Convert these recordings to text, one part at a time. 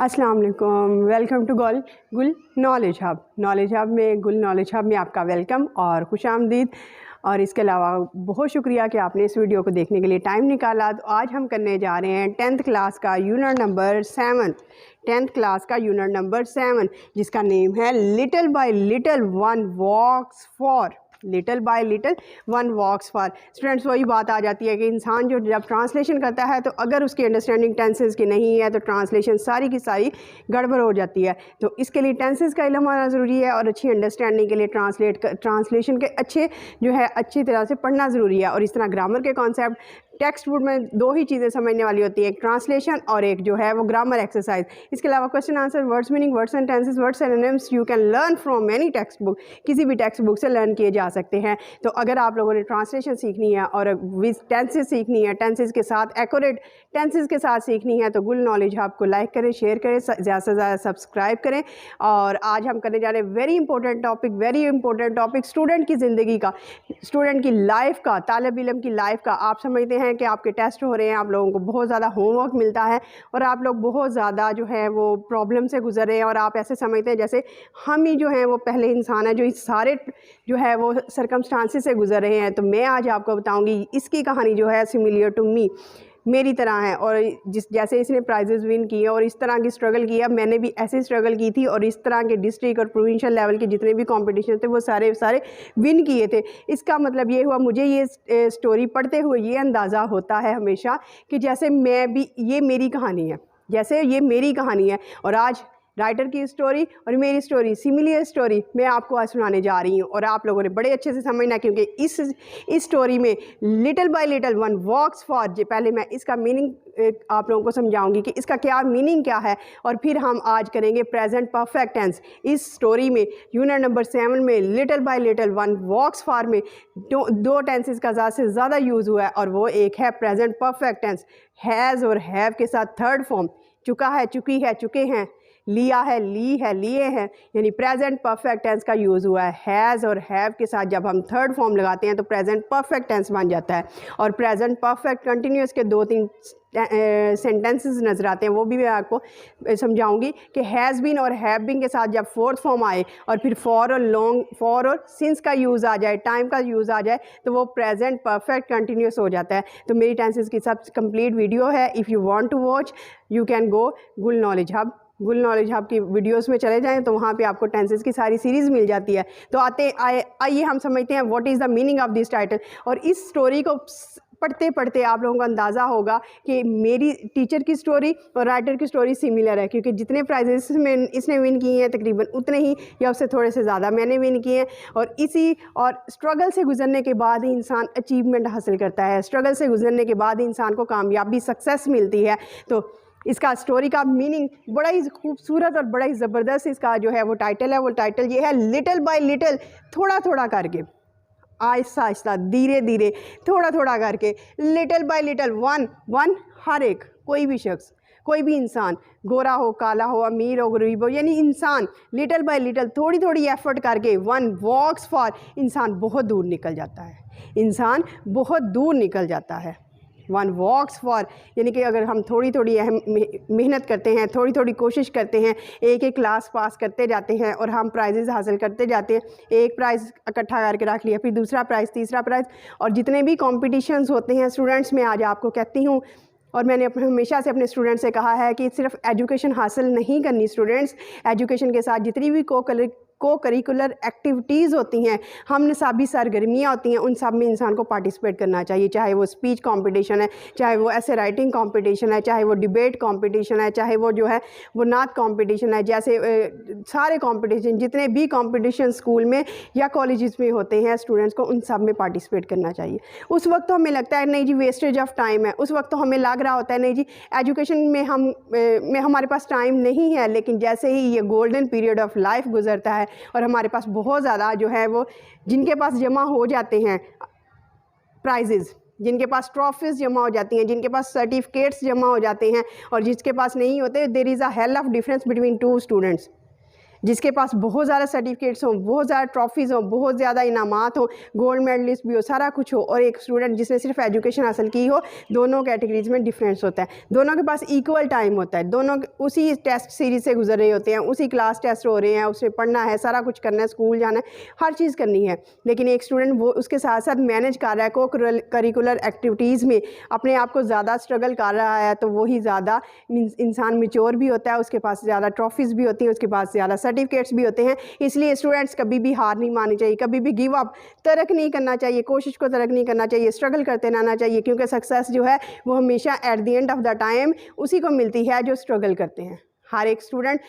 अस्सलाम वालेकुम। Welcome to गुल नॉलेज हब में आपका वेलकम और खुशामदीद। और इसके अलावा बहुत शुक्रिया कि आपने इस वीडियो को देखने के लिए टाइम निकाला। तो आज हम करने जा रहे हैं 10th क्लास का यूनिट नंबर 7, 10th क्लास का यूनिट नंबर 7, जिसका नेम है little by little one walks far. Little by little one walks far. Students, वही बात आ जाती है कि इंसान जो जब ट्रांसलेशन करता है तो अगर उसकी अंडरस्टैंडिंग टेंसेस की नहीं है तो ट्रांसलेशन सारी की सारी गड़बड़ हो जाती है। तो इसके लिए टेंसेस का इल्म होना ज़रूरी है और अच्छी अंडरस्टैंडिंग के लिए ट्रांसलेशन के अच्छी तरह से पढ़ना ज़रूरी है। और इस तरह ग्रामर के कॉन्सेप्ट टेक्स्ट बुक में दो ही चीज़ें समझने वाली होती है, एक ट्रांसलेशन और एक जो है वो ग्रामर एक्सरसाइज। इसके अलावा question answer, words meaning, words and tenses, words synonyms you can learn from any text book. किसी भी टेक्स्ट बुक से लर्न किए जा सकते हैं। तो अगर आप लोगों ने ट्रांसलेशन सीखनी है और विद टेंसेस सीखनी है, टेंसेस के साथ एक्यूरेट टेंसेस के साथ सीखनी है, तो गुल नॉलेज हब को लाइक करें, शेयर करें, ज़्यादा से ज़्यादा सब्सक्राइब करें। और आज हम करने जा रहे हैं वेरी इंपॉर्टेंट टॉपिक स्टूडेंट की ज़िंदगी का, स्टूडेंट की लाइफ का, तालिब इल्म की लाइफ का। आप समझते हैं कि आपके टेस्ट हो रहे हैं, आप लोगों को बहुत ज़्यादा होमवर्क मिलता है और आप लोग बहुत ज़्यादा जो है वो प्रॉब्लम से गुजर रहे हैं और आप ऐसे समझते हैं जैसे हम ही जो हैं वो पहले इंसान है जो इस सारे जो है वो सरकमस्टांसिस से गुजर रहे हैं। तो मैं आज आपको बताऊंगी इसकी कहानी जो है सिमिलियर टू मी, मेरी तरह है। और जैसे इसने प्राइजेज़ विन किए और इस तरह की स्ट्रगल किया, मैंने भी ऐसे स्ट्रगल की थी और इस तरह के डिस्ट्रिक्ट और प्रोविंशियल लेवल के जितने भी कंपटीशन थे वो सारे विन किए थे। इसका मतलब ये हुआ, मुझे ये स्टोरी पढ़ते हुए ये अंदाज़ा होता है हमेशा कि जैसे मैं भी, ये मेरी कहानी है, जैसे ये मेरी कहानी है। और आज राइटर की स्टोरी और मेरी स्टोरी, सिमिलर स्टोरी मैं आपको आज सुनाने जा रही हूँ और आप लोगों ने बड़े अच्छे से समझना, क्योंकि इस स्टोरी में little by little one walks far. पहले मैं इसका मीनिंग आप लोगों को समझाऊंगी कि इसका क्या मीनिंग क्या है, और फिर हम आज करेंगे प्रेजेंट परफेक्ट टेंस। इस स्टोरी में यूनिट नंबर 7 में little by little one walks far में दो टेंसेस का ज़्यादा से ज़्यादा यूज़ हुआ है और वो एक है प्रेजेंट परफेक्ट टेंस, हैज़ और हैव के साथ थर्ड फॉर्म, चुका है, चुकी है, चुके हैं, लिया है, ली है, लिए हैं, यानी प्रेजेंट परफेक्ट टेंस का यूज़ हुआ है। हैज़ और हैव के साथ जब हम थर्ड फॉर्म लगाते हैं तो प्रेजेंट परफेक्ट टेंस बन जाता है। और प्रेजेंट परफेक्ट कंटिन्यूस के 2-3 सेंटेंसेस नज़र आते हैं, वो भी मैं आपको समझाऊंगी कि हैज़ बीन और हैव बीन के साथ जब फोर्थ फॉर्म आए और फिर फॉर और लॉन्ग, फॉर और सिंस का यूज़ आ जाए, टाइम का यूज़ आ जाए, तो वो प्रेजेंट परफेक्ट कंटिन्यूस हो जाता है। तो मेरी टेंसेस की सब कंप्लीट वीडियो है। If you want to watch you can go Gul knowledge hub की वीडियोस में चले जाएं तो वहाँ पे आपको टेंसेस की सारी सीरीज़ मिल जाती है। तो आइए हम समझते हैं what is the meaning of this title. और इस स्टोरी को पढ़ते पढ़ते आप लोगों को अंदाज़ा होगा कि मेरी टीचर की स्टोरी और राइटर की स्टोरी सिमिलर है, क्योंकि जितने प्राइजेस में इसने विन किए हैं तकरीबन उतने ही या उससे थोड़े से ज़्यादा मैंने विन किए हैं। और स्ट्रगल से गुजरने के बाद ही इंसान अचीवमेंट हासिल करता है, स्ट्रगल से गुजरने के बाद ही इंसान को कामयाबी, सक्सेस मिलती है। तो इसका स्टोरी का मीनिंग बड़ा ही खूबसूरत और बड़ा ही ज़बरदस्त इसका जो है वो टाइटल है। वो टाइटल ये है लिटिल बाय लिटिल, थोड़ा थोड़ा करके, आहिस्ता आहिस्ता, धीरे धीरे, थोड़ा थोड़ा करके, लिटिल बाय लिटिल वन हर एक, कोई भी शख्स, कोई भी इंसान, गोरा हो, काला हो, अमीर हो, गरीब हो, यानी इंसान लिटिल बाय लिटिल, थोड़ी थोड़ी एफर्ट करके, वन वॉक्स फॉर, इंसान बहुत दूर निकल जाता है, इंसान बहुत दूर निकल जाता है। वन वॉक्स फॉर यानी कि अगर हम थोड़ी थोड़ी मेहनत करते हैं, थोड़ी थोड़ी कोशिश करते हैं, एक एक क्लास पास करते जाते हैं और हम प्राइजेज़ हासिल करते जाते हैं, एक प्राइज़ इकट्ठा करके रख लिया, फिर दूसरा प्राइज़, तीसरा प्राइज़, और जितने भी कॉम्पिटिशन्स होते हैं स्टूडेंट्स में, आज आपको कहती हूँ और मैंने हमेशा से अपने स्टूडेंट से कहा है कि सिर्फ एजुकेशन हासिल नहीं करनी स्टूडेंट्स, एजुकेशन के साथ जितनी भी को करिकुलर एक्टिविटीज़ होती हैं, हम निसाबी सरगर्मियाँ होती हैं, उन सब में इंसान को पार्टिसिपेट करना चाहिए। चाहे वो स्पीच कंपटीशन है, चाहे वो ऐसे राइटिंग कंपटीशन है, चाहे वो डिबेट कंपटीशन है, चाहे वो जो है वो नात कंपटीशन है, जैसे सारे कंपटीशन, जितने भी कंपटीशन स्कूल में या कॉलेजेस में होते हैं स्टूडेंट्स को, उन सब में पार्टिसिपेट करना चाहिए। उस वक्त तो हमें लगता है नहीं जी वेस्टेज ऑफ टाइम है, उस वक्त तो हमें लग रहा होता है नहीं जी एजुकेशन में हमारे पास टाइम नहीं है। लेकिन जैसे ही ये गोल्डन पीरियड ऑफ लाइफ गुजरता है और हमारे पास बहुत ज़्यादा जो है वो जिनके पास जमा हो जाते हैं प्राइजेज़, जिनके पास ट्रॉफीज़ जमा हो जाती हैं, जिनके पास सर्टिफिकेट्स जमा हो जाते हैं और जिसके पास नहीं होते, there is a hell of difference between two students. जिसके पास बहुत ज़्यादा सर्टिफिकेट्स हों, बहुत ज़्यादा ट्रॉफीज़ हों, बहुत ज़्यादा इनामात हों, गोल्ड मेडलिस्ट भी हो, सारा कुछ हो, और एक स्टूडेंट जिसने सिर्फ एजुकेशन हासिल की हो, दोनों कैटेगरीज में डिफरेंस होता है। दोनों के पास इक्वल टाइम होता है, दोनों उसी टेस्ट सीरीज से गुजर रहे होते हैं, उसी क्लास टेस्ट हो रहे हैं, उसमें पढ़ना है, सारा कुछ करना है, स्कूल जाना है, हर चीज़ करनी है। लेकिन एक स्टूडेंट वो उसके साथ साथ मैनेज कर रहा है, को करिकुलर एक्टिविटीज़ में अपने आप को ज़्यादा स्ट्रगल कर रहा है, तो वही ज़्यादा इंसान मैच्योर भी होता है, उसके पास ज़्यादा ट्रॉफीज़ भी होती हैं, उसके पास ज़्यादा सर्टिफिकेट्स भी होते हैं। इसलिए स्टूडेंट्स कभी भी हार नहीं माननी चाहिए, कभी भी गिव अप, तर्क नहीं करना चाहिए, कोशिश को तर्क नहीं करना चाहिए, स्ट्रगल करते रहना चाहिए, क्योंकि सक्सेस जो है वो हमेशा at the end of the time उसी को मिलती है जो स्ट्रगल करते हैं। हर एक स्टूडेंट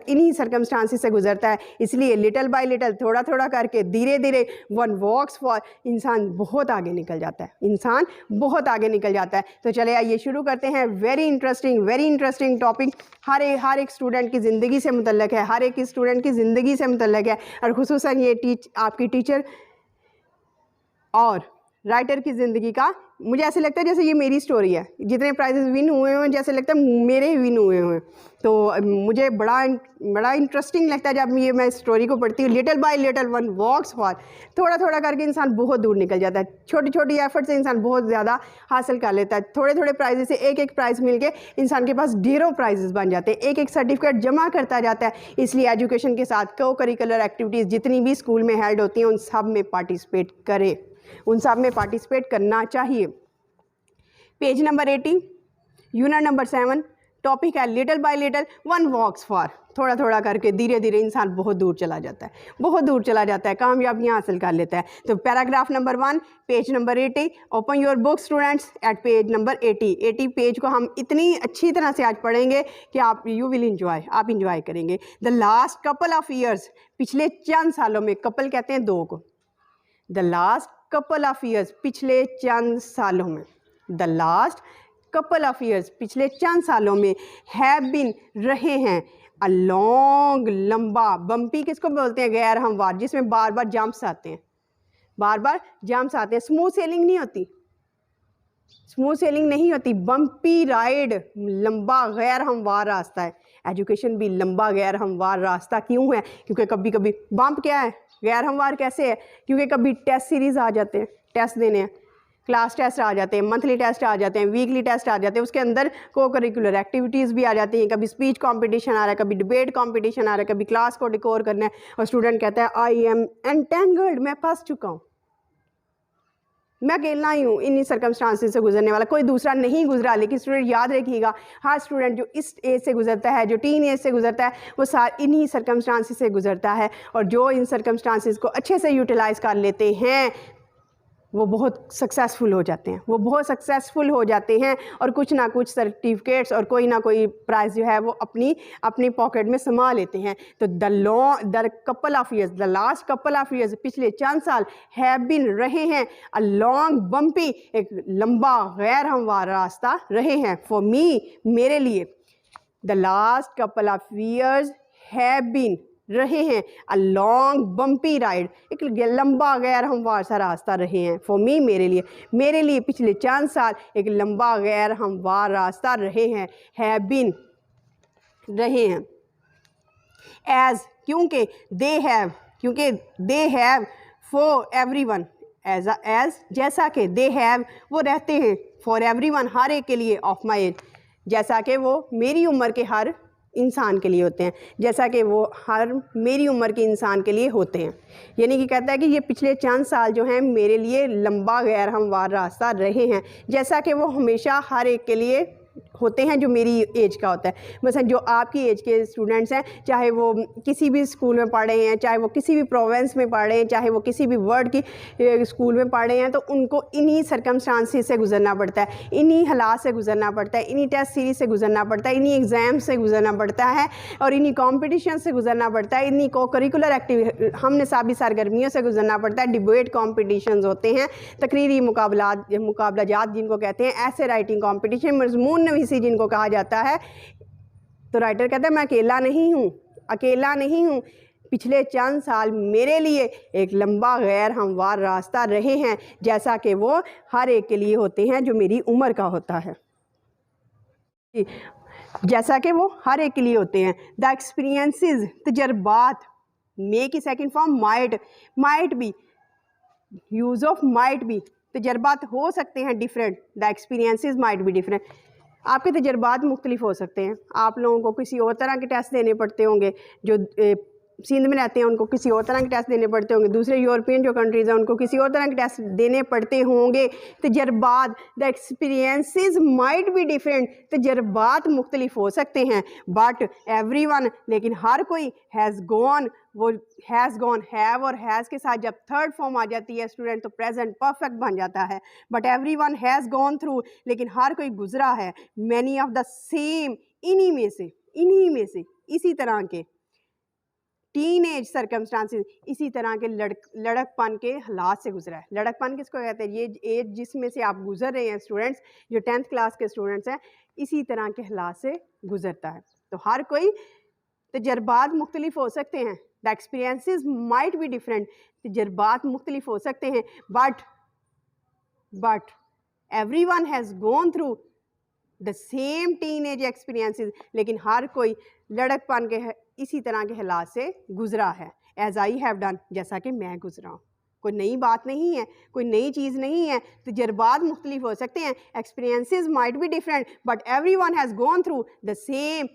इन्हीं सर्कमस्टांसिस से गुजरता है। इसलिए लिटल बाय लिटल, थोड़ा थोड़ा करके, धीरे धीरे, वन वॉक्स फॉर, इंसान बहुत आगे निकल जाता है, इंसान बहुत आगे निकल जाता है। तो चले आइए शुरू करते हैं। वेरी इंटरेस्टिंग टॉपिक हर एक स्टूडेंट की ज़िंदगी से मुतल्लक है, हर एक स्टूडेंट की ज़िंदगी से मुतल्लक है, और खुसूसन ये आपकी टीचर और राइटर की ज़िंदगी का। मुझे ऐसे लगता है जैसे ये मेरी स्टोरी है, जितने प्राइजेस विन हुए हैं जैसे लगता है मेरे ही विन हुए हैं। तो मुझे बड़ा इंटरेस्टिंग लगता है जब मैं स्टोरी को पढ़ती हूँ। Little by little one walks far, थोड़ा थोड़ा करके इंसान बहुत दूर निकल जाता है, छोटी छोटी एफर्ट से इंसान बहुत ज़्यादा हासिल कर लेता है। थोड़े थोड़े प्राइजेस से एक प्राइज़ मिल के इंसान के पास ढेरों प्राइजेस बन जाते हैं, एक सर्टिफिकेट जमा करता जाता है। इसलिए एजुकेशन के साथ को करिकुलर एक्टिविटीज़ जितनी भी स्कूल में हेल्ड होती हैं उन सब में पार्टिसिपेट करें, उन सब में पार्टिसिपेट करना चाहिए। Page number 80, unit number 7, topic है little by little one walks far. थोड़ा थोड़ा करके, धीरे धीरे इंसान बहुत दूर चला जाता है, बहुत दूर चला जाता है, कामयाबियाँ हासिल कर लेता है। तो paragraph number 1, page number 80, open your book students at page number 80 page को हम इतनी अच्छी तरह से आज पढ़ेंगे कि आप आप इंजॉय करेंगे। The last couple of years, पिछले चंद सालों में, कपल कहते हैं दो को, the last couple of years, पिछले चंद सालों में, the last couple of years, पिछले चंद सालों में, हैव बीन, रहे हैं, अ लॉन्ग, लंबा, बम्पी किसको बोलते हैं, गैर हमवार, जिसमें बार बार जंप्स आते हैं, बार बार जंप्स आते हैं। स्मूथ सेलिंग नहीं होती, स्मूथ सेलिंग नहीं होती, बम्पी राइड, लंबा गैर हमवार रास्ता है। एजुकेशन भी लंबा गैर हमवार रास्ता क्यों है? क्योंकि कभी कभी बम्प क्या है, गैर हमवार कैसे है? क्योंकि कभी टेस्ट सीरीज़ आ जाते हैं, टेस्ट देने हैं, क्लास टेस्ट आ जाते हैं, मंथली टेस्ट आ जाते हैं, वीकली टेस्ट आ जाते हैं, उसके अंदर को करिकुलर एक्टिविटीज़ भी आ जाती हैं। कभी स्पीच कंपटीशन आ रहा है, कभी डिबेट कंपटीशन आ रहा है, कभी क्लास को डिकोर करना है, और स्टूडेंट कहता है आई एम एंटेंगल्ड, मैं फंस चुका हूँ, मैं अकेला ही हूँ इन्हीं सर्कमस्टांसेस से गुजरने वाला, कोई दूसरा नहीं गुजरा। लेकिन स्टूडेंट याद रखिएगा, हर स्टूडेंट जो इस एज से गुजरता है, जो टीन एज से गुजरता है, वो इन्हीं सर्कमस्टांसेस से गुजरता है। और जो इन सर्कमस्टांसेस को अच्छे से यूटिलाइज़ कर लेते हैं वो बहुत सक्सेसफुल हो जाते हैं, वो बहुत सक्सेसफुल हो जाते हैं, और कुछ ना कुछ सर्टिफिकेट्स और कोई ना कोई प्राइज़ जो है वो अपनी पॉकेट में समा लेते हैं। तो the couple of years, the last couple of years, पिछले चंद साल, हैव बीन, रहे हैं, अ लॉन्ग बम्पी, एक लंबा गैर हमवार रास्ता रहे हैं, फॉर मी, मेरे लिए। The last couple of years have been, रहे हैं, अ लॉन्ग बम्पी राइड, एक लंबा गैर हमवार सा रास्ता रहे हैं, फॉर मी, मेरे लिए पिछले चंद साल एक लंबा गैर हमवार रास्ता रहे हैं, हैव बीन, रहे हैं। एज, क्योंकि, they have for everyone, as जैसा कि, दे हैव, वो रहते हैं, फॉर एवरीवन, हर एक के लिए, ऑफ माई एज, जैसा कि वो मेरी उम्र के हर इंसान के लिए होते हैं, जैसा कि वो हर मेरी उम्र के इंसान के लिए होते हैं। यानी कि कहता है कि ये पिछले चंद साल जो हैं मेरे लिए लंबा गैर हमवार रास्ता रहे हैं, जैसा कि वो हमेशा हर एक के लिए होते हैं जो मेरी एज का होता है। मसलन जो आपकी एज के स्टूडेंट्स हैं, चाहे वो किसी भी स्कूल में पढ़ रहे हैं, चाहे वो किसी भी प्रोविंस में पढ़ रहे हैं, चाहे वो किसी भी वर्ल्ड की स्कूल में पढ़ रहे हैं, तो उनको इन्हीं सर्कमस्टांसेस से गुजरना पड़ता है, इन्हीं हालात से गुजरना पड़ता है, इन्हीं टेस्ट सीरीज से गुजरना पड़ता है, इन्हीं एग्ज़ाम से गुजरना पड़ता है, और इन्हीं कॉम्पिटिशन से गुजरना पड़ता है, इन्हीं को करिकुलर एक्टिविटी, हम निसाबी सरगर्मियों से गुजरना पड़ता है। डिबेट कॉम्पिटिशन होते हैं, तकरीरी मुकाबलाजात जिनको कहते हैं, ऐसे राइटिंग कॉम्पिटिशन, मजमून नवीसी जिनको कहा जाता है। तो राइटर कहता है मैं अकेला नहीं हूँ, पिछले चंद साल मेरे लिए एक लंबा गैर हमवार रास्ता रहे हैं, जैसा कि वो हर एक के लिए होते हैं जो मेरी उम्र का होता है। जैसा कि वो हर एक के लिए होते हैं। द एक्सपीरियंसेस, तजर्बात, मे की second form might be, use of might be, तजर्बात हो सकते हैं different, the experiences might be different. आपके तजर्बात मुख्तलिफ हो सकते हैं। आप लोगों को किसी और तरह के टेस्ट देने पड़ते होंगे, जो सिंध में रहते हैं उनको किसी और तरह के टेस्ट देने पड़ते होंगे, दूसरे यूरोपियन जो कंट्रीज़ हैं उनको किसी और तरह के टेस्ट देने पड़ते होंगे। तजर्बात, the experiences might be different, तजर्बात मुख्तलिफ हो सकते हैं, बट एवरीवन, लेकिन हर कोई, हैज़ गॉन, वो हैज़ गॉन, हैव और हैज़ के साथ जब थर्ड फॉर्म आ जाती है स्टूडेंट तो प्रेजेंट परफेक्ट बन जाता है। But everyone has gone through, लेकिन हर कोई गुजरा है। मैनी ऑफ द सेम, इन्हीं में से इसी तरह के टीन एज सर्कमस्टांसिस, इसी तरह के लड़कपन के हालात से गुजरा है। लड़कपन किसको कहते हैं? ये एज जिसमें से आप गुजर रहे हैं स्टूडेंट्स, जो 10th क्लास के स्टूडेंट्स हैं, इसी तरह के हालात से गुजरता है। तो हर कोई, तजर्बात मुख्तलिफ हो सकते हैं, the experiences might be different, तजर्बात मुख्तलिफ हो सकते हैं, but everyone has gone through the same teenage experiences, लेकिन हर कोई लड़कपन के इसी तरह के हालात से गुजरा है। एज आई हैव डन, जैसा कि मैं गुजरा हूँ। कोई नई बात नहीं है, कोई नई चीज़ नहीं है। तजर्बात मुख्तलिफ हो सकते हैं, experiences might be different, but every one has gone through the same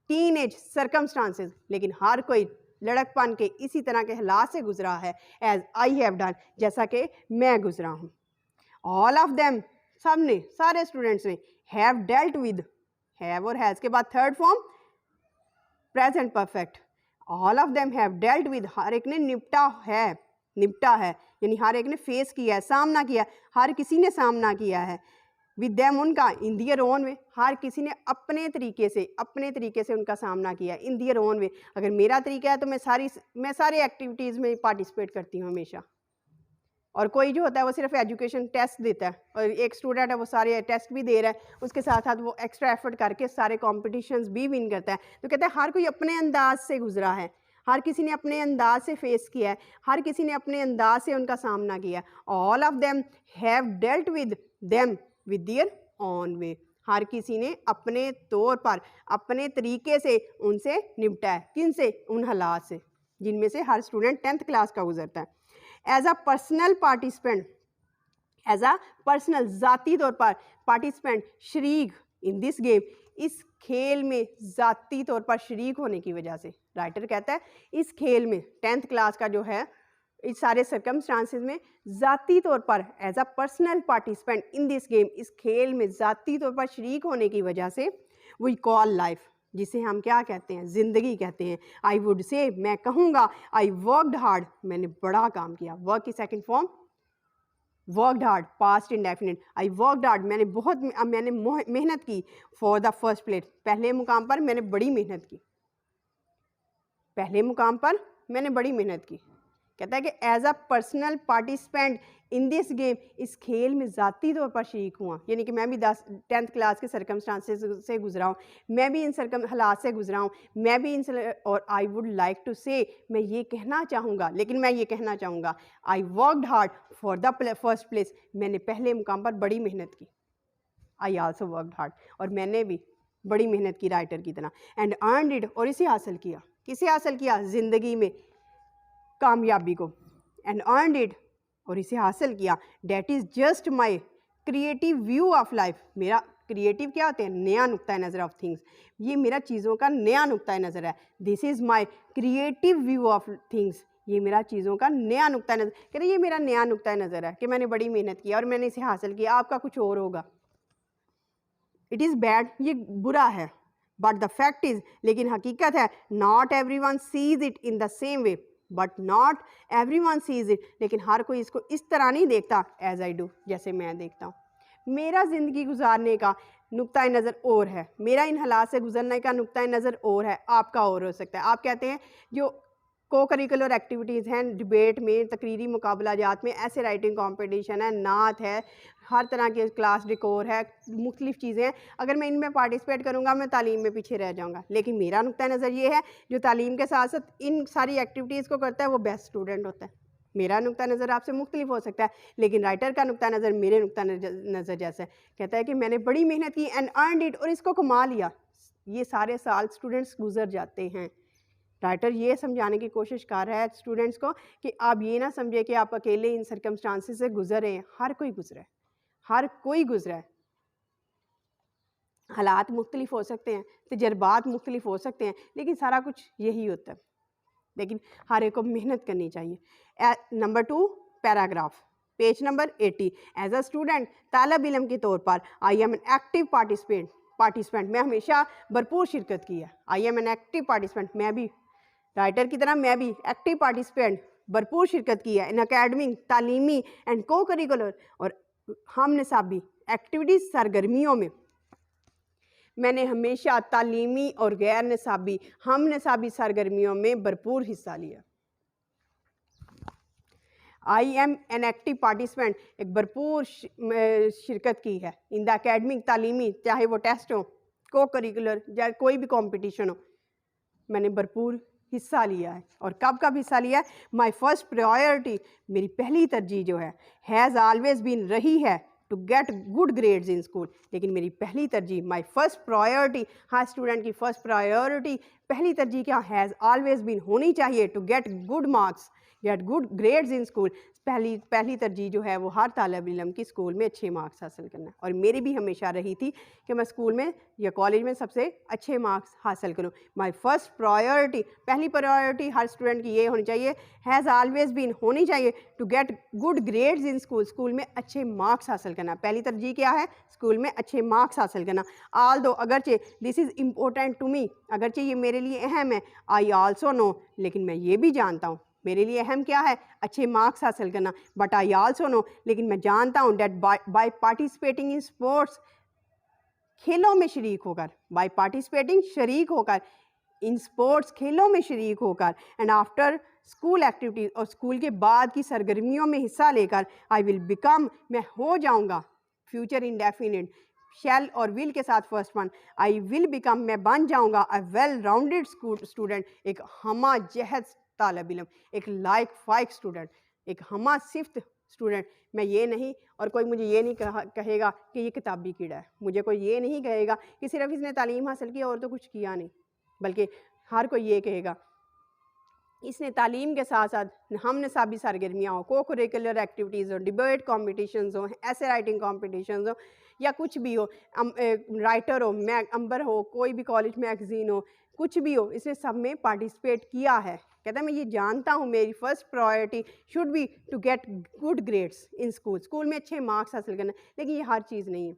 teen age circumstances, लेकिन हर कोई लड़कपन के इसी तरह के हालात से गुजरा है। एज आई हैव डन, जैसा कि मैं गुजरा हूँ। ऑल ऑफ देम, सब ने, सारे स्टूडेंट्स ने, हैव डेल्ट विद, हैव और हैज़ के बाद third form present perfect. All of them have dealt with, हर एक ने निपटा है, यानी हर एक ने फेस किया है, सामना किया, हर किसी ने सामना किया है। विद देम, उनका, इन दियर ओन वे, हर किसी ने अपने तरीके से उनका सामना किया, इन दियर ओन वे। अगर मेरा तरीका है तो मैं सारी एक्टिविटीज़ में पार्टिसिपेट करती हूँ हमेशा। और कोई जो होता है वो सिर्फ एजुकेशन टेस्ट देता है, और एक स्टूडेंट है वो सारे टेस्ट भी दे रहा है, उसके साथ साथ वो एक्स्ट्रा एफर्ट करके सारे कॉम्पिटिशन्स भी विन करता है। तो कहते हैं हर कोई अपने अंदाज से गुजरा है, हर किसी ने अपने अंदाज से फेस किया है, हर किसी ने अपने अंदाज से उनका सामना किया। All of them have dealt with them with their own way, हर किसी ने अपने तौर पर, अपने तरीके से उनसे निपटा है। किन से? उन हालात से जिनमें से हर स्टूडेंट 10th क्लास का गुजरता है। As a personal participant, as a personal, ज़ाती तौर पर, पार्टिसिपेंट, शरीक इन दिस गेम, इस खेल में ज़ाती तौर पर शरीक होने की वजह से, राइटर कहता है इस खेल में 10th क्लास का जो है, इस सारे सर्कमस्टांसिस में ज़ाती तौर पर, as a personal participant in this game, इस खेल में ज़ाती तौर पर शरीक होने की वजह से, वी कॉल लाइफ, जिसे हम क्या कहते हैं? ज़िंदगी कहते हैं। आई वुड से, मैं कहूँगा, आई वर्कड हार्ड, मैंने बड़ा काम किया। वर्क की second form worked hard, past indefinite. I worked hard, मैंने मेहनत की। फॉर द फर्स्ट प्लेस, पहले मुकाम पर मैंने बड़ी मेहनत की, पहले मुकाम पर मैंने बड़ी मेहनत की। कहता है कि as a personal participant in this game, इस खेल में ज़ाती तौर पर शरीक हुआ, यानी कि मैं भी 10th क्लास के सर्कमस्टांसेस से गुजरा हूँ, मैं भी इन हालात से गुजरा हूँ, मैं भी और आई वुड लाइक टू से, मैं ये कहना चाहूँगा, लेकिन मैं ये कहना चाहूँगा, I worked hard for the first place, मैंने पहले मुकाम पर बड़ी मेहनत की। आई आल्सो वर्कड हार्ड, और मैंने भी बड़ी मेहनत की राइटर की तरह। एंड अर्नड इट, और इसे हासिल किया। किसे हासिल किया? ज़िंदगी में कामयाबी को। एंड अर्नड इट, और इसे हासिल किया। That is just my creative view of life, मेरा क्रिएटिव क्या होते हैं? नया नुक्ता नज़र ऑफ थिंग्स, ये मेरा चीज़ों का नया नुक्ता नज़र है। This is my creative view of things, ये मेरा चीज़ों का नया नुक्ता नज़र, कह रहे ये मेरा नया नुक्ता नज़र है कि मैंने बड़ी मेहनत की और मैंने इसे हासिल किया, आपका कुछ और होगा। इट इज़ बैड, ये बुरा है। बट द फैक्ट इज़, लेकिन हकीकत है, not every one sees it in the same way, but not every one sees it, लेकिन हर कोई इसको इस तरह नहीं देखता एज आई डू, जैसे मैं देखता हूँ। मेरा ज़िंदगी गुजारने का नुक्ता नज़र और है, मेरा इन हालात से गुजरने का नुक्ता नज़र और है, आपका और हो सकता है। आप कहते हैं जो को करिकुलर एक्टिविटीज़ हैं, डिबेट में, तकरीरी मुकाबलाजात में, ऐसे राइटिंग कंपटीशन है, नात है, हर तरह के क्लास डिकोर है, मुख्तलिफ़ चीज़ें हैं, अगर मैं इनमें पार्टिसिपेट करूँगा मैं तालीम में पीछे रह जाऊँगा। लेकिन मेरा नुक्ता नज़र ये है, जो तालीम के साथ साथ इन सारी एक्टिविटीज़ को करता है वो बेस्ट स्टूडेंट होता है। मेरा नुक्ता नज़र आपसे मुख्तलिफ हो सकता है, लेकिन राइटर का नुक्ता नज़र मेरे नुक्ता नज़र जैसा है। कहता है कि मैंने बड़ी मेहनत की एंड अर्नड इट, और इसको कमा लिया। ये सारे साल स्टूडेंट्स गुजर जाते हैं। राइटर ये समझाने की कोशिश कर रहा है स्टूडेंट्स को कि आप ये ना समझे कि आप अकेले इन सर्कमस्टांसिस से गुजर रहे हैं। हर कोई गुजरा है, हर कोई गुजरा है। हालात मुख्तलिफ हो सकते हैं, तजर्बात मुख्तलिफ हो सकते हैं, लेकिन सारा कुछ यही होता है। लेकिन हर एक को मेहनत करनी चाहिए। Number 2 paragraph, page number 80। As a student, तालब इलम के तौर पर I am an active participant मैं हमेशा भरपूर शिरकत की है। I am an active participant, मैं भी राइटर की तरह मैं भी एक्टिव पार्टिसिपेंट भरपूर शिरकत की है इन अकेडमिक, तालीमी एंड को करिकुलर और हम निसाबी एक्टिविटीज़, सरगर्मियों में मैंने हमेशा तालीमी और गैर निसाबी, हम निसाबी सरगर्मियों में भरपूर हिस्सा लिया। आई एम एन एक्टिव पार्टिसिपेंट, एक भरपूर शिरकत की है इन द अकेडमिक, तालीमी, चाहे वो टेस्ट हो, को करिकुलर या कोई भी कंपटीशन हो, मैंने भरपूर हिस्सा लिया है। और कब कब हिस्सा लिया है? माई फर्स्ट प्रायोरिटी, मेरी पहली तरजीह जो है, हैज़ ऑलवेज बीन, रही है, to get good grades in school. लेकिन मेरी पहली तरजीह, माई फर्स्ट प्रायोरिटी, हर स्टूडेंट की फर्स्ट प्रायोरिटी, पहली तरजीह क्या? हैज़ ऑलवेज बीन, होनी चाहिए, to get good marks, get good grades in school. पहली तरजीह जो है वो हर तालिब इल्म की स्कूल में अच्छे मार्क्स हासिल करना है। और मेरी भी हमेशा रही थी कि मैं स्कूल में या कॉलेज में सबसे अच्छे मार्क्स हासिल करूं। माय फर्स्ट प्रायोरिटी, पहली प्रायोरिटी हर स्टूडेंट की ये होनी चाहिए, हैज़ ऑलवेज बीन, होनी चाहिए, to get good grades in school, school में अच्छे मार्क्स हासिल करना। पहली तरजीह क्या है? स्कूल में अच्छे मार्क्स हासिल करना। आल दो, अगरचे, this is important to me, अगरचे ये मेरे लिए अहम है। आई ऑल्सो नो, लेकिन मैं ये भी जानता हूँ, मेरे लिए अहम क्या है? अच्छे मार्क्स हासिल करना। बट आई ऑल्सो नो, लेकिन मैं जानता हूँ, that by participating in sports, खेलों में शरीक होकर, बाय पार्टिसिपेटिंग, शरीक होकर, इन स्पोर्ट्स, खेलों में शरीक होकर, एंड आफ्टर स्कूल एक्टिविटीज़, और स्कूल के बाद की सरगर्मियों में हिस्सा लेकर, आई विल बिकम, मैं हो जाऊँगा, फ्यूचर इंडेफिनिट, शैल और विल के साथ first one, I will become, मैं बन जाऊँगा, अ वेल राउंडेड स्टूडेंट, एक हमा जहद तालिब इल्म, एक लाइक फाइक स्टूडेंट, एक हमा सिफ्त स्टूडेंट। मैं ये नहीं, और कोई मुझे ये नहीं कहेगा कि ये किताबी कीड़ा है, मुझे कोई ये नहीं कहेगा कि सिर्फ इसने तालीम हासिल की और तो कुछ किया नहीं, बल्कि हर कोई ये कहेगा इसने तालीम के साथ साथ हम निसाबी सरगर्मियाँ हो, को करिकुलर एक्टिविटीज़ हो, डिबेट कॉम्पिटिशन्स हो, ऐसे राइटिंग कॉम्पिटिशन्स हो, या कुछ भी हो, राइटर हो, अंबर हो, कोई भी कॉलेज मैगज़ीन हो, कुछ भी हो, इसने सब में पार्टिसिपेट किया है। कहता है मैं ये जानता हूँ, मेरी first priority should be to get good grades in school, school में अच्छे मार्क्स हासिल करना। लेकिन ये हर चीज़ नहीं है,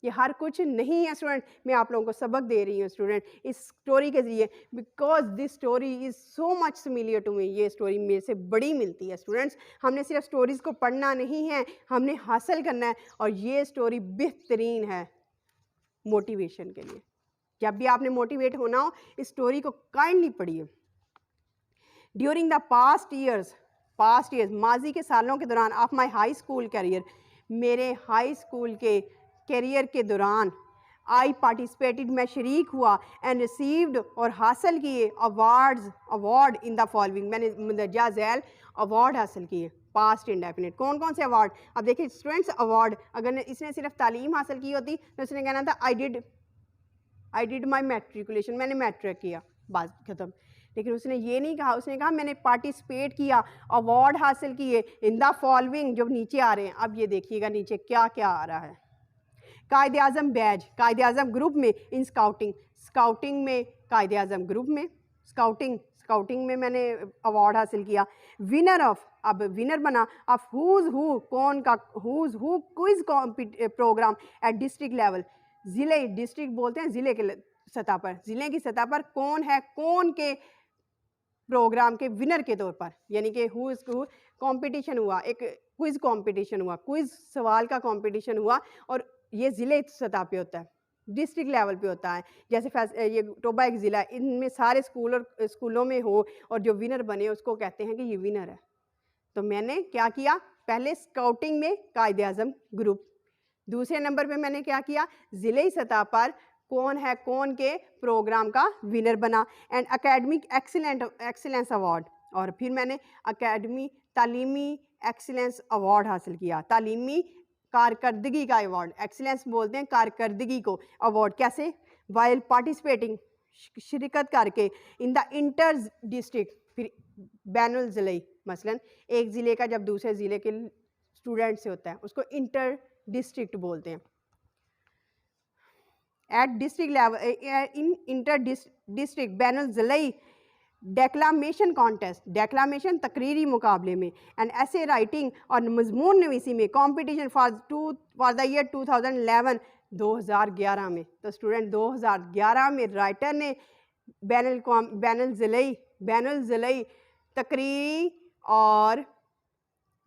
ये हर कुछ नहीं है स्टूडेंट। मैं आप लोगों को सबक दे रही हूँ स्टूडेंट इस स्टोरी के ज़रिए, because this story is so much similar to me. ये स्टोरी मेरे से बड़ी मिलती है स्टूडेंट्स। हमने सिर्फ स्टोरीज़ को पढ़ना नहीं है, हमने हासिल करना है। और ये स्टोरी बेहतरीन है मोटिवेशन के लिए। जब भी आपने मोटिवेट होना हो, इस स्टोरी को काइंडली पढ़िए। ड्यूरिंग द पास्ट ईयर्स, माजी के सालों के दौरान, of my high school career, मेरे हाई स्कूल के कैरियर के दौरान, आई पार्टिसिपेटेड, मैं शरीक हुआ, एंड रिसीव्ड, और हासिल किए, अवार्ड इन द फॉलोइंग, मैंने मंदरजा झैल अवार्ड हासिल किए, पास्ट इंडेफिनिट। कौन कौन से अवार्ड? अब देखिए स्टूडेंट्स, अवार्ड अगर इसने सिर्फ तालीम हासिल की होती तो उसने कहना था आई डिड माई मैट्रिकुलेशन, मैंने मैट्रिक किया, बात खत्म। लेकिन उसने ये नहीं कहा, उसने कहा मैंने पार्टिसिपेट किया, अवार्ड हासिल किए, इन द फॉलोइंग, जो नीचे आ रहे हैं। अब ये देखिएगा नीचे क्या क्या आ रहा है। कायदे आज़म बैज, कायदे आज़म ग्रुप में, इन स्काउटिंग में, कायदे आज़म ग्रुप में, स्काउटिंग में मैंने अवार्ड हासिल किया। विनर ऑफ, अब विनर बना, ऑफ हुज हु, कौन का, who's who quiz programme at district level, ज़िले, डिस्ट्रिक्ट बोलते हैं ज़िले के सतह पर, ज़िले की सतह पर कौन है, कौन के प्रोग्राम के विनर के तौर पर, यानी कि कंपटीशन हुआ, एक क्विज़ कंपटीशन हुआ, क्विज़ सवाल का कंपटीशन हुआ, और ये ज़िले सतह पे होता है, डिस्ट्रिक्ट लेवल पे होता है। जैसे ये टोबा एक ज़िला है, इनमें सारे स्कूलों में हो, और जो विनर बने उसको कहते हैं कि ये विनर है। तो मैंने क्या किया, पहले स्काउटिंग में कायदे आज़म ग्रुप, दूसरे नंबर पे मैंने क्या किया, ज़िले सतह पर कौन है, कौन के प्रोग्राम का विनर बना, एंड एकेडमिक एक्सीलेंस अवार्ड, और फिर मैंने तालीमी एक्सीलेंस अवार्ड हासिल किया, तालीमी कारकर्दगी का अवार्ड, एक्सीलेंस बोलते हैं कारकर्दगी को, अवार्ड कैसे, वाइल पार्टिसिपेटिंग, शिरकत करके, इन द इंटर डिस्ट्रिक्ट, फिर बैनुल ज़िले, मसलन एक ज़िले का जब दूसरे ज़िले के स्टूडेंट से होता है उसको इंटर डिस्ट्रिक्ट बोलते हैं। At district level, in inter district बैनुल ज़िले डेक्लामेशन कॉन्टेस्ट, डेक्लामेशन तकरीरी मुकाबले में, एंड ऐसे राइटिंग और मजमून नवीसी में कॉम्पिटिशन फॉर द ईयर 2011, 2011 में। तो स्टूडेंट 2011 में राइटर ने बैनुल ज़िले तकरीरी और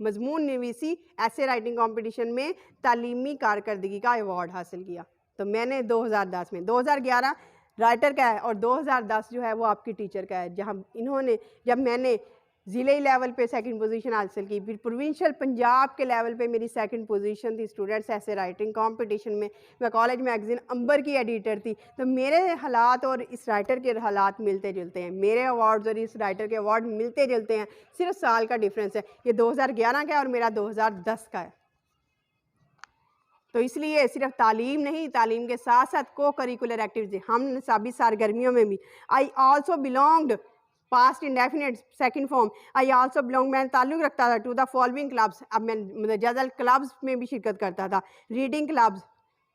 मजमून नवीसी ऐसे राइटिंग कंपटीशन में तालीमी कारकर्दगी का अवार्ड हासिल किया। तो मैंने 2010 में, 2011 राइटर का है और 2010 जो है वो आपकी टीचर का है, जहाँ इन्होंने, जब मैंने ज़िले लेवल पे सेकंड पोजीशन हासिल की, फिर प्रोविंशियल पंजाब के लेवल पे मेरी सेकंड पोजीशन थी स्टूडेंट्स ऐसे राइटिंग कंपटीशन में। मैं कॉलेज मैगज़ीन अंबर की एडिटर थी। तो मेरे हालात और इस राइटर के हालात मिलते जुलते हैं, मेरे अवार्ड्स और इस राइटर के अवार्ड मिलते जुलते हैं, सिर्फ साल का डिफरेंस है। ये 2011 का है और मेरा 2010 का है। तो इसलिए सिर्फ तालीम नहीं, तालीम के साथ साथ को करिकुलर एक्टिविटी, हम सभी सरगर्मियों में भी। I also belonged past indefinite second form, I also belong, मैं ताल्लुक़ रखता था टू द फॉलोइंग क्लब्स। अब मैं जदल क्लब्स में भी शिरकत करता था। रीडिंग क्लब्स,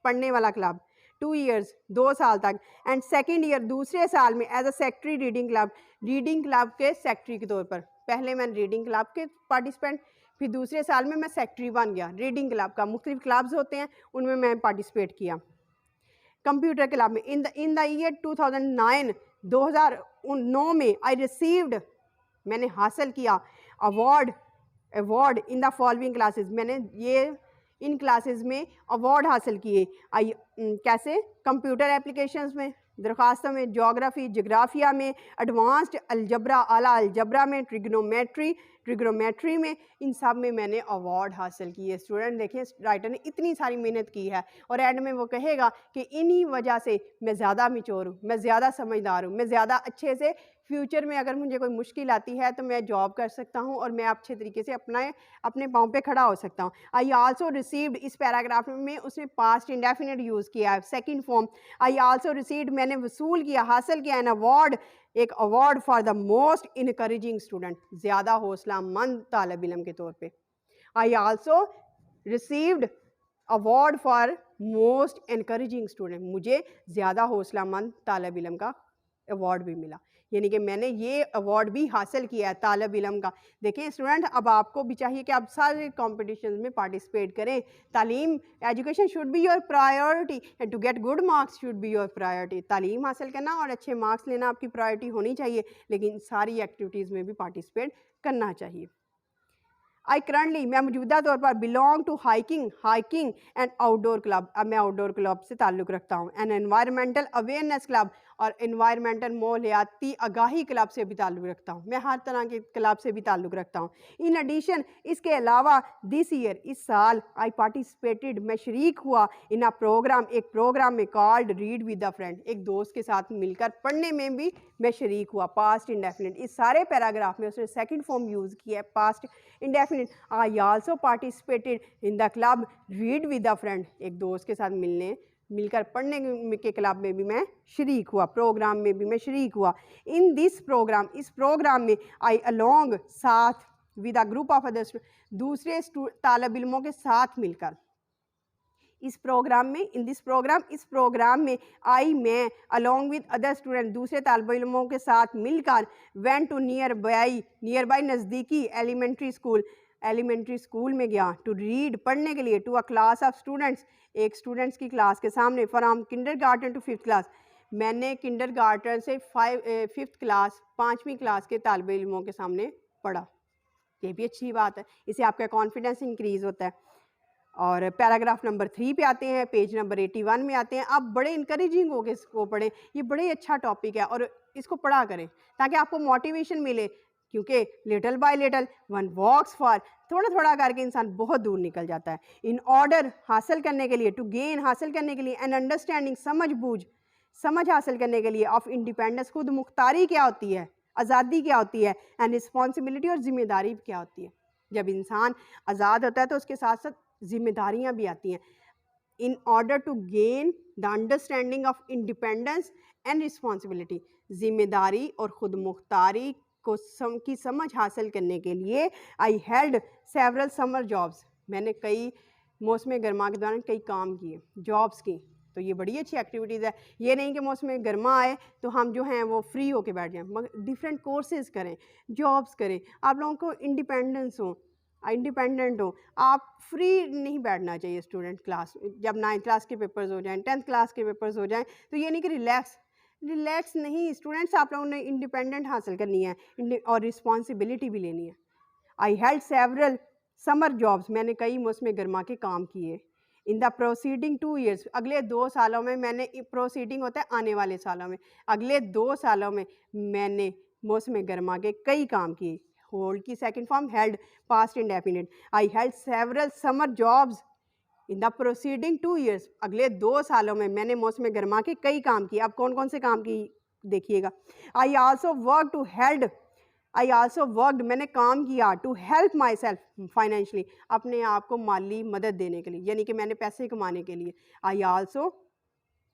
पढ़ने वाला क्लब, 2 ईयर्स, 2 साल तक, एंड सेकेंड ईयर दूसरे साल में as a secretary reading club के सेक्रेटरी के तौर पर। पहले मैं रीडिंग क्लब के पार्टिसिपेंट, फिर दूसरे साल में मैं सेक्रेटरी बन गया रीडिंग क्लब का। मुख्तलिफ क्लब्स होते हैं, उनमें मैं पार्टिसिपेट किया। कंप्यूटर क्लब में इन द ईयर 2009, 2009 में आई रिसीव्ड, मैंने हासिल किया award in the following classes. मैंने ये इन क्लासेस में अवार्ड हासिल किए। कैसे? कंप्यूटर एप्लीकेशंस में, दरख्वास्तों में, जोग्राफ़ी जोग्राफिया में, एडवांस्ड अलजबरा आला अलजबरा में, ट्रिग्नोमेट्री में, इन सब में मैंने अवार्ड हासिल किए। स्टूडेंट देखिए, राइटर ने इतनी सारी मेहनत की है और एंड में वो कहेगा कि इन्हीं वजह से मैं ज़्यादा मैच्योर हूँ, मैं ज़्यादा समझदार हूँ, मैं ज़्यादा अच्छे से फ्यूचर में अगर मुझे कोई मुश्किल आती है तो मैं जॉब कर सकता हूँ और मैं अच्छे तरीके से अपने पाँव पे खड़ा हो सकता हूँ। आई आल्सो रिसीव्ड, इस पैराग्राफ में उसने पास्ट इंडेफिनिट यूज़ किया है, second form. I also received, मैंने वसूल किया, हासिल किया एन अवार्ड, एक award for the most encouraging student, ज़्यादा हौसलामंद तालिब इल्म के तौर पे। I also received award for most encouraging student, मुझे ज़्यादा हौसलामंद तालिब इल्म का अवार्ड भी मिला, यानी कि मैंने ये अवार्ड भी हासिल किया है तालिब इल्म का। देखें स्टूडेंट, अब आपको भी चाहिए कि आप सारे कॉम्पिटिशन में पार्टिसिपेट करें। तालीम, education should be your priority and to get good marks should be your priority. तालीम हासिल करना और अच्छे मार्क्स लेना आपकी प्रायोरिटी होनी चाहिए, लेकिन सारी एक्टिविटीज़ में भी पार्टिसिपेट करना चाहिए। आई करंटली, मैं मौजूदा तौर पर belong to hiking and outdoor club, अब मैं आउटडोर क्लब से ताल्लुक़ रखता हूँ। एंड एनवायरमेंटल अवेयरनेस क्लब और एनवायरमेंटल माहौलियाती आगाही क्लब से भी ताल्लुक़ रखता हूँ। मैं हर तरह के क्लब से भी ताल्लुक़ रखता हूँ। इन एडिशन, इसके अलावा दिस ईयर, इस साल, आई पार्टिसिपेटेड, मैं शरीक हुआ इन अ प्रोग्राम, एक प्रोग्राम में called read with a friend, एक दोस्त के साथ मिलकर पढ़ने में भी मैं शरीक हुआ। पास्ट इंडेफिनिट, इस सारे पैराग्राफ में उसने सेकंड फॉर्म यूज़ किया है, past indefinite. I also participated in the club read with a friend, एक दोस्त के साथ मिलकर पढ़ने के क्लब में भी मैं शरीक हुआ, प्रोग्राम में भी मैं शरीक हुआ। इन दिस प्रोग्राम, इस प्रोग्राम में आई अलोंग, साथ, with a group of others, दूसरे तालिब इल्मों के साथ मिलकर, इस प्रोग्राम में, इन दिस प्रोग्राम, इस प्रोग्राम में आई, मैं, अलॉन्ग विद अदर स्टूडेंट, दूसरे तालिब इल्मों के साथ मिलकर, वेंट टू नियर बाई नज़दीकी एलिमेंट्री स्कूल में गया, टू रीड, पढ़ने के लिए, to a class of students, एक स्टूडेंट्स की क्लास के सामने, from kindergarten to 5th class, मैंने किंडरगार्टन से 5th क्लास, 5वीं क्लास के तालिब इल्मों के सामने पढ़ा। ये भी अच्छी बात है, इससे आपका कॉन्फिडेंस इंक्रीज़ होता है। और पैराग्राफ नंबर 3 पे आते हैं, पेज नंबर 81 में आते हैं। आप बड़े इंकरेजिंग होकर इसको पढ़ें, ये बड़े अच्छा टॉपिक है और इसको पढ़ा करें ताकि आपको मोटिवेशन मिले, क्योंकि little by little one walks far, थोड़ा थोड़ा करके इंसान बहुत दूर निकल जाता है। इन ऑर्डर, हासिल करने के लिए, टू गेन, हासिल करने के लिए, एंड अंडरस्टैंडिंग, समझ हासिल करने के लिए, ऑफ इंडिपेंडेंस, खुद मुख्तारी क्या होती है, आज़ादी क्या होती है, एंड रिस्पॉन्सिबिलिटी, और ज़िम्मेदारी क्या होती है। जब इंसान आज़ाद होता है तो उसके साथ साथ ज़िम्मेदारियाँ भी आती हैं। In order to gain the understanding of independence and responsibility. जिम्मेदारी और खुद मुख्तारी की समझ हासिल करने के लिए I held several summer jobs. मैंने कई मौसम गर्मा के दौरान कई काम किए, जॉब्स की। तो ये बड़ी अच्छी एक्टिविटीज़ है। ये नहीं कि मौसम गर्मा आए तो हम जो हैं वो फ्री होके बैठ जाएं, मगर डिफरेंट कोर्सेज़ करें, जॉब्स करें, आप लोगों को इंडिपेंडेंस हो, इंडिपेंडेंट हो। आप फ्री नहीं बैठना चाहिए स्टूडेंट क्लास, जब 9th क्लास के पेपर्स हो जाएं, 10th क्लास के पेपर्स हो जाएं, तो ये नहीं कि रिलैक्स नहीं। स्टूडेंट्स, आप लोगों ने इंडिपेंडेंट हासिल करनी है और रिस्पॉन्सिबिलिटी भी लेनी है। I held several summer jobs. मैंने कई मौसम गर्मा के काम किए। इन द प्रोसीडिंग 2 ईयर्स, अगले 2 सालों में मैंने, प्रोसीडिंग होता है आने वाले सालों में, अगले 2 सालों में मैंने मौसम गर्मा के कई काम किए। होल्ड की second form held, past indefinite. I held several summer jobs in the proceeding 2 years, अगले 2 सालों में मैंने मौसम गर्मा के कई काम किए। अब कौन कौन से काम की देखिएगा। आई आल्सो वर्कड, मैंने काम किया to help myself financially, अपने आप को माली मदद देने के लिए, यानी कि मैंने पैसे कमाने के लिए। I also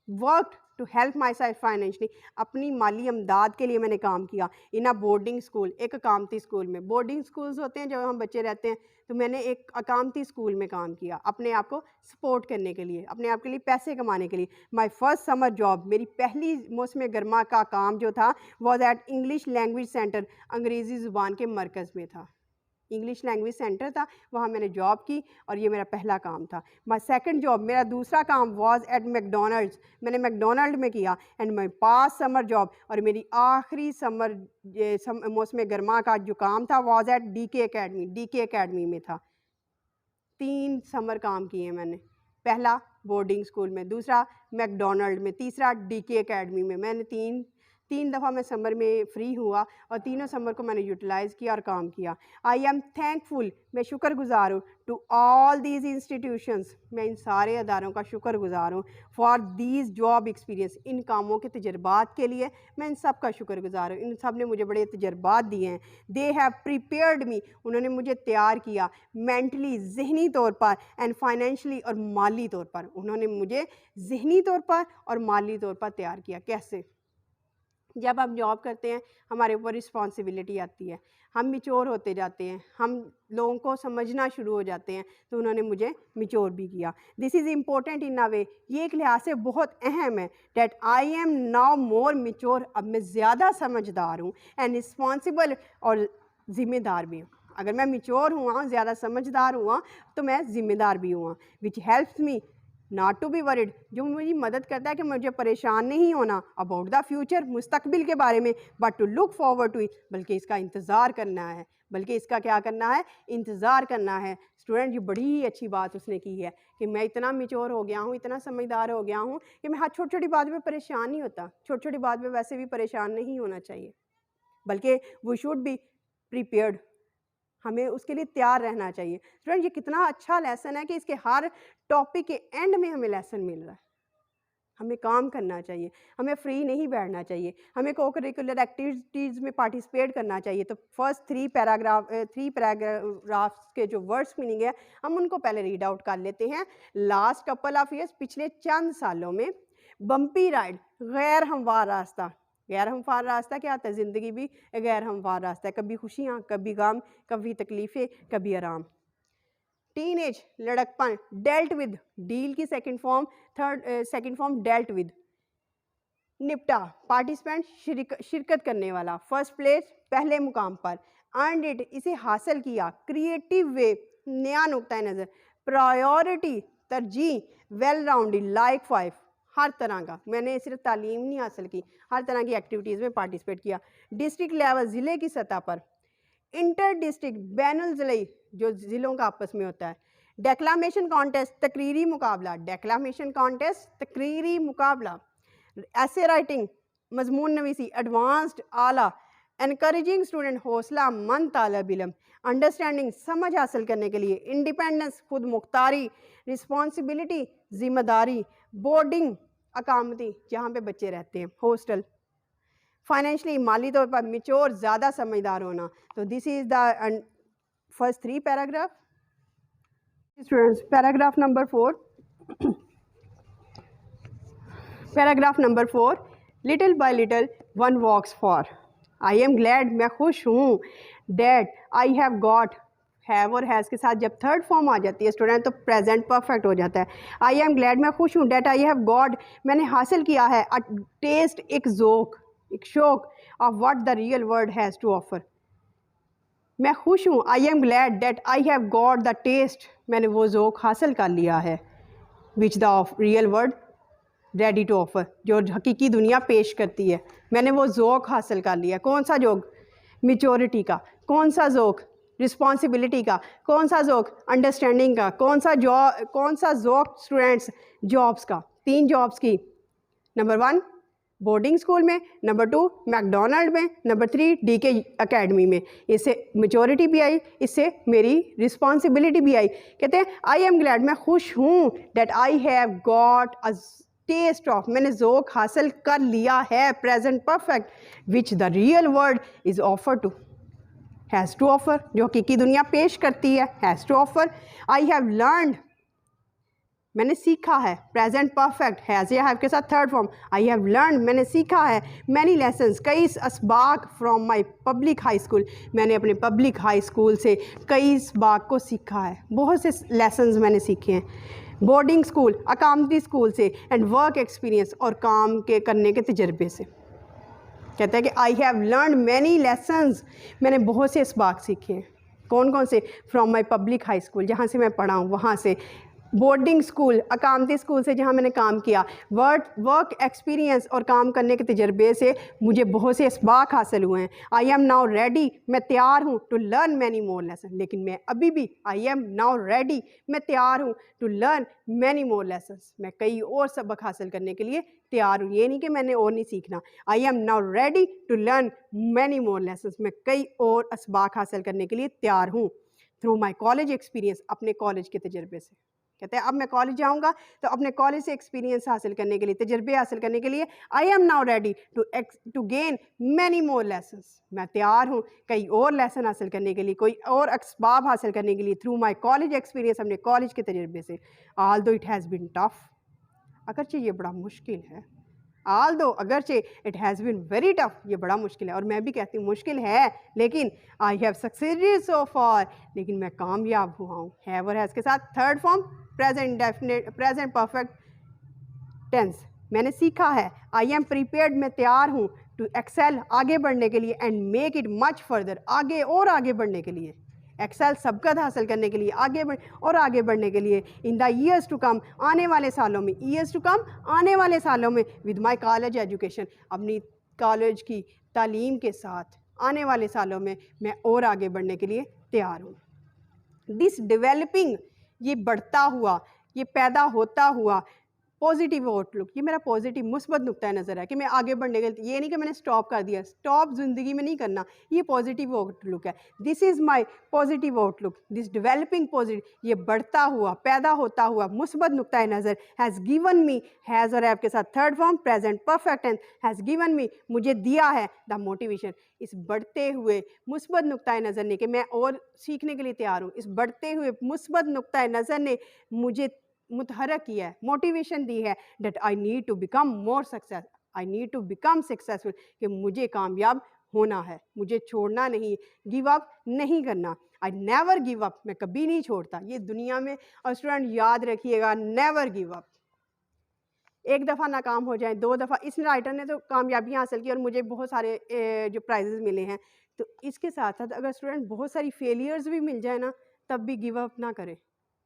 worked to help myself financially, अपनी माली अमदाद के लिए मैंने काम किया। इन अ बोर्डिंग स्कूल, एक अकामती स्कूल में। बोर्डिंग स्कूल्स होते हैं जब हम बच्चे रहते हैं, तो मैंने एक अकामती स्कूल में काम किया अपने आप को सपोर्ट करने के लिए, अपने आप के लिए पैसे कमाने के लिए। माई फर्स्ट समर जॉब, मेरी पहली मौसम गर्मा का काम जो था, was at English language centre, अंग्रेज़ी ज़ुबान के मरकज़ में था। इंग्लिश लैंग्वेज सेंटर था, वहाँ मैंने जॉब की और ये मेरा पहला काम था। माई सेकंड जॉब, मेरा दूसरा काम वाज एट मैकडोनल्ड्स, मैंने मैकडोनल्ड में किया। And my past summer job, और मेरी आखिरी मौसम गर्मा का जो काम था, वाज एट डीके एकेडमी में था। 3 समर काम किए मैंने, पहला बोर्डिंग स्कूल में, दूसरा मैकडोनल्ड में, तीसरा डीके एकेडमी में। मैंने तीन दफ़ा मैं समर में फ़्री हुआ और तीनों समर को मैंने यूटिलाइज़ किया और काम किया। आई एम थैंकफुल, मैं शुक्रगुजार हूँ, टू ऑल दीज इंस्टीट्यूशंस, मैं इन सारे अदारों का शुक्रगुजार हूँ, फॉर दीज जॉब एक्सपीरियंस, इन कामों के तजर्बात के लिए मैं इन सब का शुक्रगुजार हूँ। इन सब ने मुझे बड़े तजर्बात दिए हैं। दे हैव प्रिपेयर्ड मी, उन्होंने मुझे तैयार किया, मेंटली, ज़हनी तौर पर, एंड फाइनेंशली, और माली तौर पर। उन्होंने मुझे ज़हनी तौर पर और माली तौर पर तैयार किया। कैसे? जब हम जॉब करते हैं हमारे ऊपर रिस्पॉन्सिबिलिटी आती है, हम मिच्योर होते जाते हैं, हम लोगों को समझना शुरू हो जाते हैं, तो उन्होंने मुझे मिच्योर भी किया। दिस इज़ इम्पोर्टेंट इन अ वे, ये एक लिहाज से बहुत अहम है, that I am now more mature, अब मैं ज़्यादा समझदार हूँ, एंड रिस्पॉन्सिबल, और ज़िम्मेदार भी हूँ। अगर मैं मिच्योर हुआ, ज़्यादा समझदार हुआ, तो मैं ज़िम्मेदार भी हुआ। Which helps me not to be worried, जो मुझे मदद करता है कि मुझे परेशान नहीं होना अबाउट द फ्यूचर, मुस्तकबिल के बारे में, but to look forward to it, बल्कि इसका इंतज़ार करना है, बल्कि इसका क्या करना है, इंतज़ार करना है। स्टूडेंट, ये बड़ी ही अच्छी बात उसने की है कि मैं इतना मिच्योर हो गया हूँ, इतना समझदार हो गया हूँ कि मैं हर छोटी छोटी बात में परेशान नहीं होता। छोटी छोटी बात में वैसे भी परेशान नहीं होना चाहिए, बल्कि वी शुड बी प्रिपेयर्ड, हमें उसके लिए तैयार रहना चाहिए। स्टूडेंट, ये कितना अच्छा लेसन है कि इसके हर टॉपिक के एंड में हमें लेसन मिल रहा है। हमें काम करना चाहिए, हमें फ्री नहीं बैठना चाहिए, हमें को करिकुलर एक्टिविटीज़ में पार्टिसिपेट करना चाहिए। तो फर्स्ट 3 पैराग्राफ्स के जो वर्ड्स मीनिंग है, हम उनको पहले रीड आउट कर लेते हैं। लास्ट कपल ऑफ ईयर्स, पिछले चंद सालों में, बम्पी राइड, गैर हमवार रास्ता। गैर हमवार रास्ता क्या होता है? ज़िंदगी भी गैर हमवार रास्ता है, कभी खुशियाँ, कभी गम, कभी तकलीफ़ें, कभी आराम। टीनेज, लड़कपन, डेल्ट विद, डील की सेकंड फॉर्म डेल्ट विद। निपटा, पार्टिसिपेंट, शिरकत करने वाला, फर्स्ट प्लेस, पहले मुकाम पर। अर्नड इट, इसे हासिल किया। क्रिएटिव वे, नया नुक्ता नज़र। प्रायोरिटी, तरजीह। वेल राउंडेड, लाइक 5, हर तरह का। मैंने सिर्फ तालीम नहीं हासिल की, हर तरह की एक्टिविटीज़ में पार्टिसिपेट किया। डिस्ट्रिक्ट लेवल, ज़िले की सतह पर। इंटर डिस्ट्रिक्ट, बैनुल ज़िले, जो ज़िलों का आपस में होता है। डेक्लामेशन कॉन्टेस्ट, तकरीरी मुकाबला। डेक्लामेशन कॉन्टेस्ट, तकरीरी मुकाबला। ऐसे राइटिंग, मजमून नवीसी, एडवांस्ड, आला। एनकरेजिंग स्टूडेंट, हौसला मंद तालिब इल्म। अंडरस्टैंडिंग, समझ हासिल करने के लिए। इंडिपेंडेंस, खुद मुख्तारी। रिस्पॉन्सिबिलिटी, जिम्मेदारी। बोर्डिंग, अकामती, जहाँ पे बच्चे रहते हैं, हॉस्टल। फाइनेंशली, माली तौर पर मिच्योर, ज़्यादा समझदार होना। तो this is the first 3 paragraph. Students, paragraph number 4, paragraph number 4, little by little one walks far. I am glad, मैं खुश हूँ, that I have got, have और हैज़ के साथ जब थर्ड फॉर्म आ जाती है स्टूडेंट तो प्रेजेंट परफेक्ट हो जाता है। आई एम ग्लैड, मैं खुश हूँ, डैट आई हैव गॉट, मैंने हासिल किया है, अ टेस्ट, एक ज़ोक, एक शौक, of what the real world has to offer. मैं खुश हूँ, I am glad that I have got the taste, मैंने वो ज़ोक हासिल कर लिया है, which the real world ready to offer, जो हकीकी दुनिया पेश करती है, मैंने वो ज़ोक हासिल कर लिया। कौन सा ज़ोक? मैच्योरिटी का। कौन सा ज़ोक? रिस्पॉन्सिबिलिटी का। कौन सा ज़ोक? अंडरस्टैंडिंग का। कौन सा ज़ोक स्टूडेंट्स? जॉब्स का। 3 जॉब्स की। नंबर 1 बोर्डिंग स्कूल में, नंबर 2 मैकडोनल्ड में, नंबर 3 डीके एकेडमी में। इससे मैच्योरिटी भी आई, इससे मेरी रिस्पॉन्सिबिलिटी भी आई। कहते हैं आई एम ग्लैड, मैं खुश हूँ, that I have got a taste of, मैंने ज़ोक हासिल कर लिया है, present perfect, which the real world is offer to, has to offer, जो हकीकी दुनिया पेश करती है, has to offer. I have learned, मैंने सीखा है, प्रेजेंट परफेक्ट, हैज़ या हैव के साथ third form. I have learn, मैंने सीखा है, मैनी लेसन्स, कई असबाक, from my public high school, मैंने अपने पब्लिक हाई स्कूल से कई असबाक को सीखा है, बहुत से लेसन्स मैंने सीखे हैं। बोर्डिंग स्कूल, अकामती स्कूल से, एंड वर्क एक्सपीरियंस, और काम के करने के तजर्बे से। कहता है कि आई हैव लर्न मैनी लेसन्स, मैंने बहुत से असबाक सीखे हैं। कौन कौन से? From my public high school, जहाँ से मैं पढ़ा हूँ वहाँ से, बोर्डिंग स्कूल, अकामती स्कूल से जहाँ मैंने काम किया, वर्क एक्सपीरियंस, और काम करने के तजर्बे से मुझे बहुत से असबाक हासिल हुए हैं। आई एम नाउ रेडी, मैं तैयार हूँ, to learn many more lesson, लेकिन मैं अभी भी, आई एम नाउ रेडी, मैं तैयार हूँ, to learn many more lessons, मैं कई और सबक हासिल करने के लिए तैयार हूँ। ये नहीं कि मैंने और नहीं सीखना। I am now ready to learn many more lessons, मैं कई और असबाक हासिल करने के लिए तैयार हूँ, थ्रू माई कॉलेज एक्सपीरियंस, अपने कॉलेज के तजर्बे से। कहते हैं अब मैं कॉलेज जाऊंगा तो अपने कॉलेज से एक्सपीरियंस हासिल करने के लिए, तजर्बे हासिल करने के लिए, I am now ready to gain many more lessons, मैं तैयार हूँ कई और लेसन हासिल करने के लिए, कोई और असबाब हासिल करने के लिए, थ्रू माई कॉलेज एक्सपीरियंस, अपने कॉलेज के तजर्बे से। ऑल दो इट हैज़ बीन टफ, अगरचे ये बड़ा मुश्किल है, ऑल दो अगरचे it has been very tough, ये बड़ा मुश्किल है, और मैं भी कहती हूँ मुश्किल है, लेकिन आई हैव सक्सेडेड सो फार, लेकिन मैं कामयाब हुआ हूँ। हैव और हैज़ के साथ third form, present definite, present perfect tense, मैंने सीखा है। आई एम प्रिपेयर्ड, मैं तैयार हूँ, टू एक्सेल, आगे बढ़ने के लिए, and make it much further, आगे और आगे बढ़ने के लिए, एक्सेल सबकत हासिल करने के लिए, आगे बढ़ने के लिए, in the years to come, आने वाले सालों में, ईयर्स टू कम, आने वाले सालों में, विद माई कॉलेज एजुकेशन, अपनी कॉलेज की तालीम के साथ आने वाले सालों में मैं और आगे बढ़ने के लिए तैयार हूँ। दिस डेवलपिंग, ये बढ़ता हुआ, ये पैदा होता हुआ, पॉजिटिव आउटलुक, ये मेरा पॉजिटिव मुस्बत नुक्ता नज़र है कि मैं आगे बढ़ने के लिए, ये नहीं कि मैंने स्टॉप कर दिया, स्टॉप ज़िंदगी में नहीं करना, ये पॉजिटिव आउटलुक है। This is my positive outlook, this developing positive, ये बढ़ता हुआ, पैदा होता हुआ मुस्बत नुक्ता नज़र, हैज़ गिवन मी, हैज़ और हैव के साथ third form, present perfect tense, has given me, मुझे दिया है, द मोटिवेशन, इस बढ़ते हुए मुस्बत नुक्ता नज़र ने, कि मैं और सीखने के लिए तैयार हूँ, इस बढ़ते हुए मुस्बत नुक्ता नज़र ने मुझे मुतहरक किया है, मोटिवेशन दी है, that I need to become more success, I need to become successful, कि मुझे कामयाब होना है, मुझे छोड़ना नहीं, गिव अप नहीं करना। आई नेवर गिव अप, मैं कभी नहीं छोड़ता, ये दुनिया में, और स्टूडेंट याद रखिएगा, नेवर गिव अप। एक दफ़ा नाकाम हो जाए, 2 दफ़ा, इस राइटर ने तो कामयाबियाँ हासिल की और मुझे बहुत सारे जो प्राइजेज़ मिले हैं, तो इसके साथ साथ अगर स्टूडेंट बहुत सारी फेलियर्स भी मिल जाए ना, तब भी गिव अप ना करें।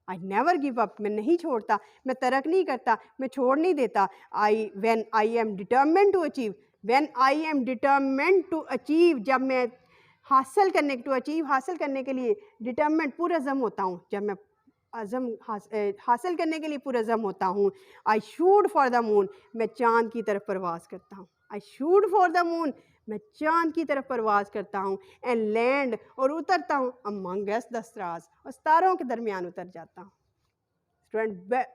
आई नेवर गिव अप, मैं नहीं छोड़ता, मैं तरक नहीं करता, मैं छोड़ नहीं देता। When I am determined to achieve, when I am determined to achieve, जब मैं हासिल करने के लिए डिटर्मिन्ड, पुरज़म होता हूँ, जब मैं हासिल करने के लिए पुरज़म होता हूँ। I shoot for the moon, मैं चाँद की तरफ परवाज़ करता हूँ। I shoot for the moon, मैं चाँद की तरफ परवाज़ करता हूँ। एंड लैंड, और उतरता हूँ, अमंगस्ट द स्टार्स, और सितारों के दरमियान उतर जाता हूँ। Student,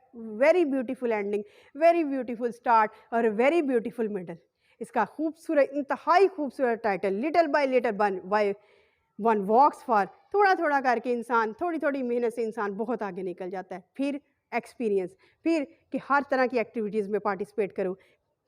very beautiful ending, very beautiful start, और वेरी ब्यूटीफुल मिडल। इसका खूबसूरत, इंतहाई खूबसूरत title, little by little one walks far, थोड़ा थोड़ा करके इंसान, थोड़ी थोड़ी मेहनत से इंसान बहुत आगे निकल जाता है। फिर एक्सपीरियंस, फिर कि हर तरह की एक्टिविटीज़ में पार्टिसिपेट करूँ,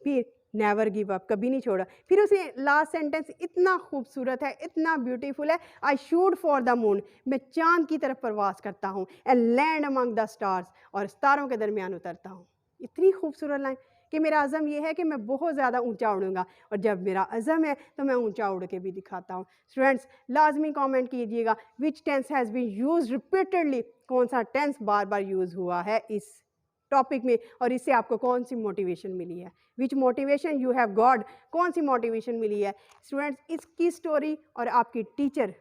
फिर नेवर गिव अप, कभी नहीं छोड़ा। फिर उसे लास्ट सेंटेंस इतना खूबसूरत है, इतना ब्यूटीफुल है, I shoot for the moon, मैं चांद की तरफ प्रवास करता हूँ, and land among the stars, और सितारों के दरमियान उतरता हूँ। इतनी खूबसूरत लाइन कि मेरा अज़म ये है कि मैं बहुत ज़्यादा ऊंचा उड़ूंगा, और जब मेरा अज़म है तो मैं ऊंचा उड़ के भी दिखाता हूँ। स्टूडेंट्स लाजमी कमेंट कीजिएगा which tense has been used repeatedly, कौन सा टेंस बार बार यूज़ हुआ है इस टॉपिक में, और इससे आपको कौन सी मोटिवेशन मिली है, विच मोटिवेशन यू हैव गॉट, कौन सी मोटिवेशन मिली है। स्टूडेंट्स इसकी स्टोरी और आपकी टीचर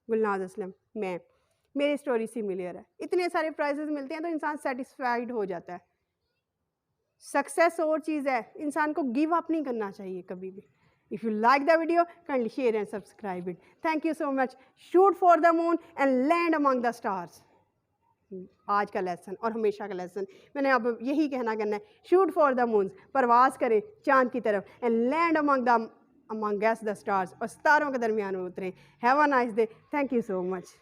गुलनाज असलम मैं, मेरी स्टोरी सिमिलर है। इतने सारे प्राइजेस मिलते हैं तो इंसान सेटिस्फाइड हो जाता है। सक्सेस और चीज़ है, इंसान को गिव अप नहीं करना चाहिए कभी भी। If you like the video kindly share and subscribe it. Thank you so much. Shoot for the moon and land among the stars, आज का लेसन और हमेशा का लेसन मैंने अब यही करना है। शूट फॉर द मून, परवास करें चांद की तरफ, and land among the stars, और सितारों के दरमियान में उतरें। Have a nice day. Thank you so much.